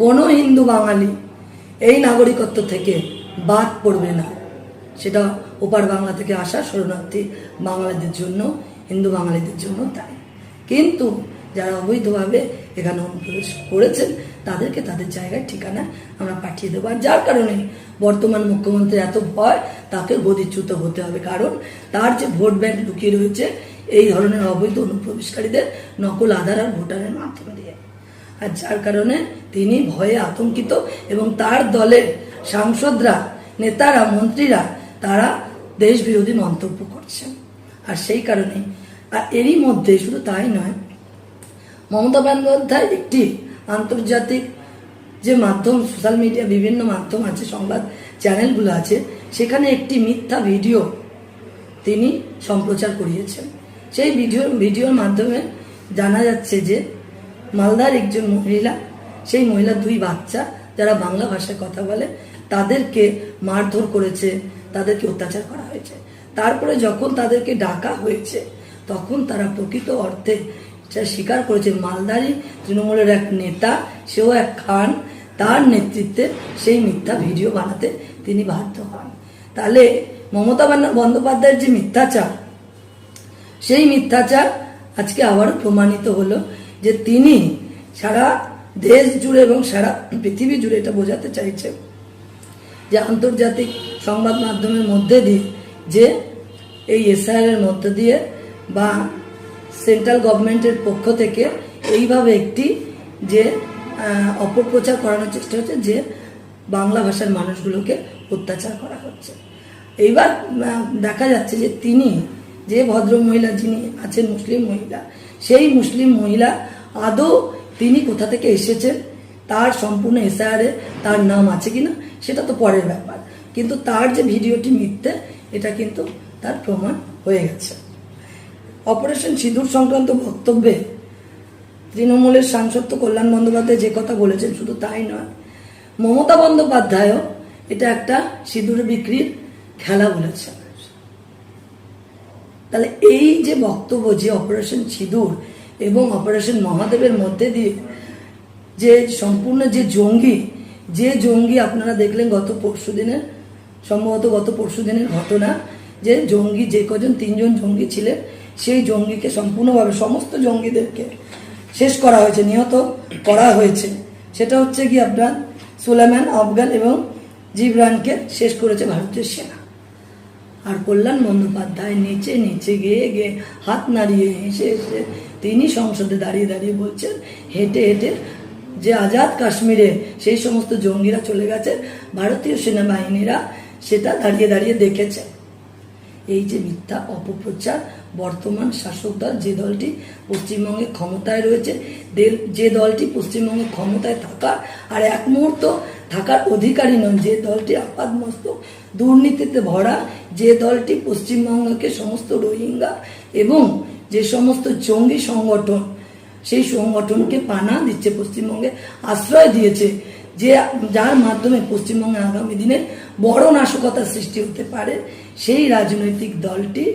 কোনো হিন্দু বাঙালি এই নাগরিকত্ব থেকে বাদ পড়বে না। সেটা ওপার বাংলা থেকে আসা শরণার্থী বাঙালিদের জন্য, হিন্দু বাঙালিদের জন্য তাই। কিন্তু যারা অবৈধভাবে এখানে অনুপ্রবেশ করেছেন তাদেরকে তাদের জায়গায় ঠিকানায় আমরা পাঠিয়ে দেবো। আর যার কারণে বর্তমান মুখ্যমন্ত্রী এত ভয়, তাকে গদিচ্যুত হতে হবে। কারণ তার যে ভোট ব্যাংক লুকিয়ে রয়েছে এই ধরনের অবৈধ অনুপ্রবেশকারীদের নকল আধার আর ভোটারের মাধ্যমে দিয়ে, আর যার কারণে তিনি ভয়ে আতঙ্কিত এবং তার দলের সাংসদরা, নেতারা, মন্ত্রীরা তারা দেশ বিরোধী মন্তব্য করছেন। আর সেই কারণে, আর এরই মধ্যে শুধু তাই নয়, মমতা বন্দ্যোপাধ্যায় একটি আন্তর্জাতিক যে মাধ্যম, সোশ্যাল মিডিয়া বিভিন্ন মাধ্যম আছে, সংবাদ চ্যানেলগুলো আছে, সেখানে একটি মিথ্যা ভিডিও তিনি সম্প্রচার করিয়েছেন। সেই ভিডিওর মাধ্যমে জানা যাচ্ছে যে মালদার একজন মহিলা, সেই মহিলার 2 বাচ্চা যারা বাংলা ভাষায় কথা বলে তাদেরকে মারধর করেছে, তাদেরকে অত্যাচার করা হয়েছে। তারপরে যখন তাদেরকে ডাকা হয়েছে তখন তারা প্রকৃত অর্থে স্বীকার করেছে মালদারই তৃণমূলের এক নেতা, সেও এক খান, তার নেতৃত্বে সেই মিথ্যা ভিডিও বানাতে তিনি বাধ্য হন। তাহলে মমতা বন্দ্যোপাধ্যায়ের যে মিথ্যাচার, সেই মিথ্যাচার আজকে আবারও প্রমাণিত হলো যে তিনি সারা দেশ জুড়ে এবং সারা পৃথিবী জুড়ে এটা বোঝাতে চাইছে যে আন্তর্জাতিক সংবাদ মাধ্যমের মধ্যে দিয়ে, যে এই এসআইআর মধ্য দিয়ে বা সেন্ট্রাল গভর্নমেন্টের পক্ষ থেকে এইভাবে একটি যে অপপ্রচার করানোর চেষ্টা হচ্ছে যে বাংলা ভাষার মানুষগুলোকে অত্যাচার করা হচ্ছে। এইবার দেখা যাচ্ছে যে তিনি, যে ভদ্র মহিলা যিনি আছেন মুসলিম মহিলা, সেই মুসলিম মহিলা আদৌ তিনি কোথা থেকে এসেছেন, তার সম্পূর্ণ এসআইআরে তার নাম আছে কিনা সেটা তো পরের ব্যাপার, কিন্তু তার যে ভিডিওটি মিথ্যে এটা কিন্তু তার প্রমাণ হয়ে গেছে। অপারেশন সিঁদুর সংক্রান্ত বক্তব্যে তৃণমূলের সাংসদ কল্যাণ বন্দ্যোপাধ্যায় যে কথা বলেছেন, শুধু তাই নয়, মমতা বন্দ্যোপাধ্যায়ও এটা একটা সিঁদুর বিক্রির খেলা বলেছেন। তাহলে এই যে বক্তব্য, যে অপারেশন সিঁদুর এবং অপারেশন মহাদেবের মধ্যে দিয়ে যে সম্পূর্ণ যে জঙ্গি আপনারা দেখলেন গত পরশুদিনের, সম্ভবত গত পরশুদিনের ঘটনা, যে জঙ্গি, যে কজন 3 জন জঙ্গি ছিলেন, সেই জঙ্গিকে সম্পূর্ণভাবে সমস্ত জঙ্গিদেরকে শেষ করা হয়েছে, নিহত করা হয়েছে। সেটা হচ্ছে কি আপনার সুলেমান, আফগান এবং জিবরানকে শেষ করেছে ভারতীয় সেনা। আর কল্যাণ বন্দ্যোপাধ্যায় নিচে গিয়ে হাত নাড়িয়ে হেসে তিনি সংসদে দাঁড়িয়ে বলছেন, হেঁটে যে আজাদ কাশ্মীরে সেই সমস্ত জঙ্গিরা চলে গেছে, ভারতীয় সেনাবাহিনীরা সেটা দাঁড়িয়ে দেখেছে। এই যে মিথ্যা অপপ্রচার, বর্তমান শাসক দল, যে দলটি পশ্চিমবঙ্গে ক্ষমতায় রয়েছে, যে দলটি পশ্চিমবঙ্গে ক্ষমতায় থাকার আর এক মুহূর্ত থাকার অধিকারী নয়, যে দলটি আপাদমস্তক দুর্নীতিতে ভরা, যে দলটি পশ্চিমবঙ্গকে সমস্ত রোহিঙ্গা এবং যে সমস্ত জঙ্গি সংগঠন, সেই সংগঠনকে পানা দিচ্ছে, পশ্চিমবঙ্গে আশ্রয় দিয়েছে, যার মাধ্যমে পশ্চিমবঙ্গে আগামী দিনে বড় নাশকতার সৃষ্টি হতে পারে, সেই রাজনৈতিক দলটি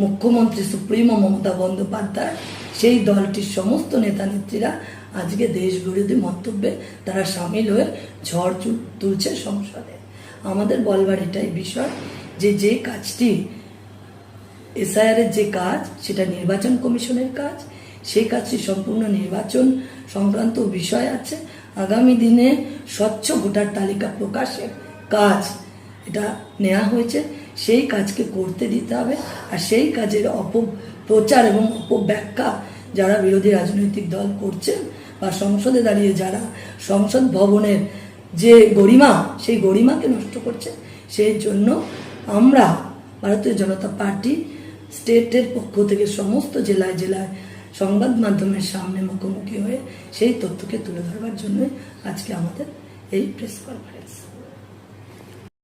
মুখ্যমন্ত্রী সুপ্রিমো মমতা বন্দ্যোপাধ্যায়, সেই দলটির সমস্ত নেতা নেত্রীরা আজকে দেশ বিরোধী মন্তব্যে তারা সামিল হয়ে ঝড় তুলছে সংসদে। আমাদের বলবার এটাই বিষয় যে কাজটি এসআইআরের যে কাজ, সেটা নির্বাচন কমিশনের কাজ, সেই কাজটি সম্পূর্ণ নির্বাচন সংক্রান্ত বিষয় আছে। আগামী দিনে স্বচ্ছ ভোটার তালিকা প্রকাশের কাজ এটা নেওয়া হয়েছে, সেই কাজকে করতে দিতে হবে। আর সেই কাজের অপপ্রচার এবং অপব্যাখ্যা যারা বিরোধী রাজনৈতিক দল করছেন বা সংসদে দাঁড়িয়ে যারা সংসদ ভবনের যে গরিমা, সেই গরিমাকে নষ্ট করছে, সেই জন্য আমরা ভারতীয় জনতা পার্টি স্টেটের পক্ষ থেকে সমস্ত জেলায় সংবাদ মাধ্যমের সামনে মুখোমুখি হয়ে সেই তথ্যকে তুলে ধরবার জন্য আজকে আমাদের এই প্রেস কনফারেন্স।